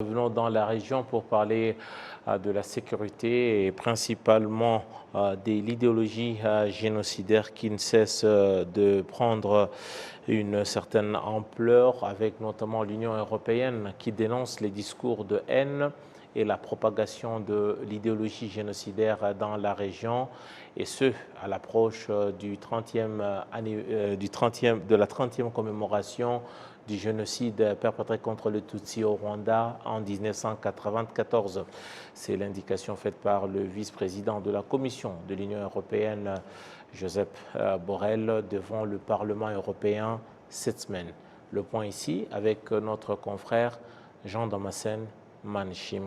Venons dans la région pour parler de la sécurité et principalement de l'idéologie génocidaire qui ne cesse de prendre une certaine ampleur avec notamment l'Union européenne qui dénonce les discours de haine et la propagation de l'idéologie génocidaire dans la région, et ce, à l'approche de la 30e commémoration du génocide perpétré contre les Tutsis au Rwanda en 1994. C'est l'indication faite par le vice-président de la Commission de l'Union européenne, Josep Borrell, devant le Parlement européen cette semaine. Le point ici avec notre confrère Jean-Damascène Manchim.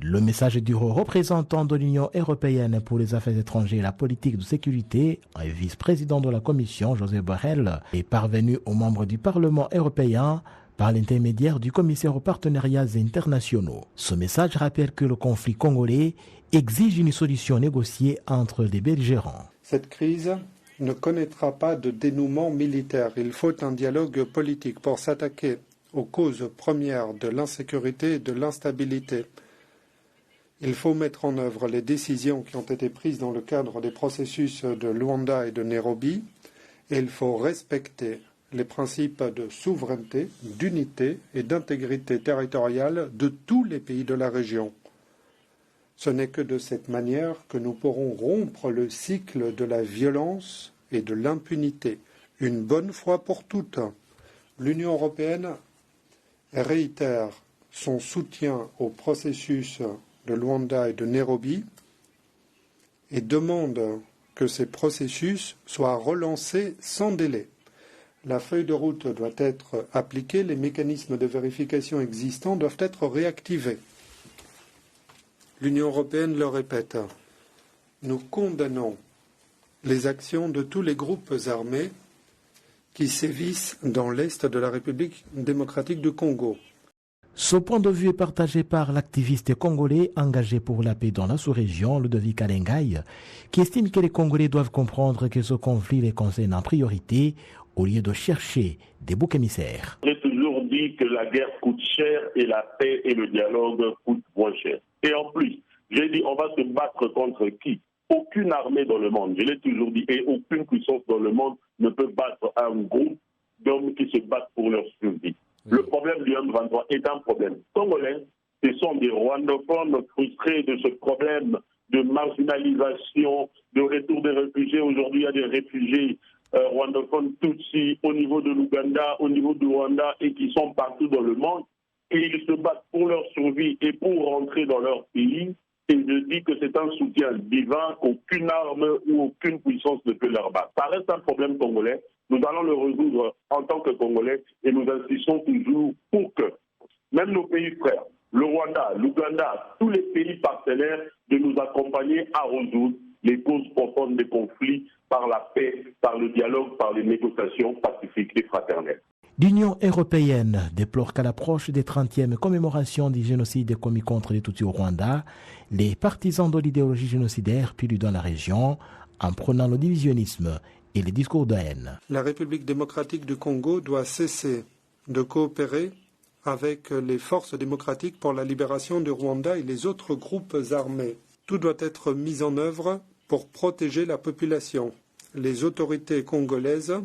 Le message du haut représentant de l'Union européenne pour les affaires étrangères et la politique de sécurité, et vice-président de la Commission, Josep Borrell, est parvenu aux membres du Parlement européen par l'intermédiaire du commissaire aux partenariats internationaux. Ce message rappelle que le conflit congolais exige une solution négociée entre les belligérants. Cette crise ne connaîtra pas de dénouement militaire. Il faut un dialogue politique pour s'attaquer aux causes premières de l'insécurité et de l'instabilité. Il faut mettre en œuvre les décisions qui ont été prises dans le cadre des processus de Luanda et de Nairobi, et il faut respecter les principes de souveraineté, d'unité et d'intégrité territoriale de tous les pays de la région. Ce n'est que de cette manière que nous pourrons rompre le cycle de la violence et de l'impunité. Une bonne fois pour toutes, l'Union européenne réitère son soutien au processus de Luanda et de Nairobi et demande que ces processus soient relancés sans délai. La feuille de route doit être appliquée, les mécanismes de vérification existants doivent être réactivés. L'Union européenne le répète, nous condamnons les actions de tous les groupes armés qui sévissent dans l'est de la République démocratique du Congo. Ce point de vue est partagé par l'activiste congolais engagé pour la paix dans la sous-région, Ludovic Alengaï, qui estime que les Congolais doivent comprendre que ce conflit les concerne en priorité au lieu de chercher des boucs émissaires. J'ai toujours dit que la guerre coûte cher et la paix et le dialogue coûtent moins cher. Et en plus, j'ai dit on va se battre contre qui? Aucune armée dans le monde, je l'ai toujours dit, et aucune puissance dans le monde ne peut battre un groupe d'hommes qui se battent pour leur survie. Le problème du M23 est un problème congolais. Ce sont des rwandophones frustrés de ce problème de marginalisation, de retour des réfugiés. Aujourd'hui, il y a des réfugiés rwandophones Tutsis au niveau de l'Ouganda, au niveau du Rwanda, et qui sont partout dans le monde. Et ils se battent pour leur survie et pour rentrer dans leur pays. Et je dis que c'est un soutien divin qu'aucune arme ou aucune puissance ne peut leur battre. Ça reste un problème congolais. Nous allons le résoudre en tant que Congolais et nous insistons toujours pour que même nos pays frères, le Rwanda, l'Ouganda, tous les pays partenaires, de nous accompagner à résoudre les causes profondes des conflits par la paix, par le dialogue, par les négociations pacifiques et fraternelles. L'Union européenne déplore qu'à l'approche des 30e commémorations du génocide commis contre les Tutsis au Rwanda, les partisans de l'idéologie génocidaire pullulent dans la région en prônant le divisionnisme et les discours de haine. La République démocratique du Congo doit cesser de coopérer avec les forces démocratiques pour la libération du Rwanda et les autres groupes armés. Tout doit être mis en œuvre pour protéger la population. Les autorités congolaises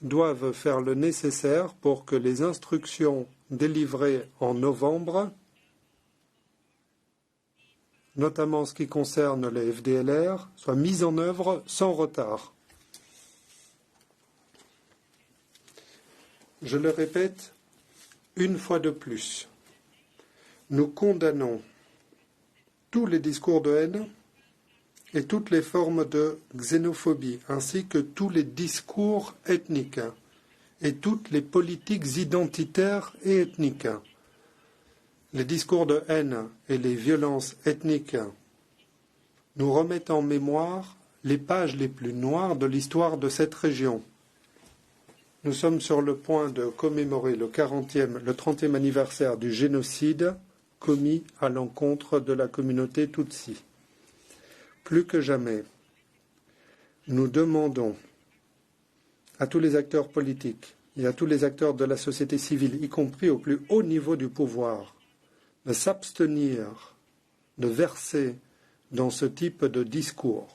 doivent faire le nécessaire pour que les instructions délivrées en novembre, notamment en ce qui concerne les FDLR, soient mises en œuvre sans retard. Je le répète une fois de plus, nous condamnons tous les discours de haine et toutes les formes de xénophobie, ainsi que tous les discours ethniques et toutes les politiques identitaires et ethniques. Les discours de haine et les violences ethniques nous remettent en mémoire les pages les plus noires de l'histoire de cette région. Nous sommes sur le point de commémorer le 30e anniversaire du génocide commis à l'encontre de la communauté Tutsi. Plus que jamais, nous demandons à tous les acteurs politiques et à tous les acteurs de la société civile, y compris au plus haut niveau du pouvoir, de s'abstenir de verser dans ce type de discours.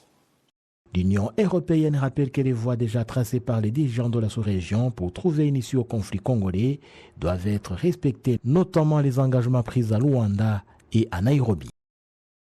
L'Union européenne rappelle que les voies déjà tracées par les dirigeants de la sous-région pour trouver une issue au conflit congolais doivent être respectées, notamment les engagements pris à Luanda et à Nairobi.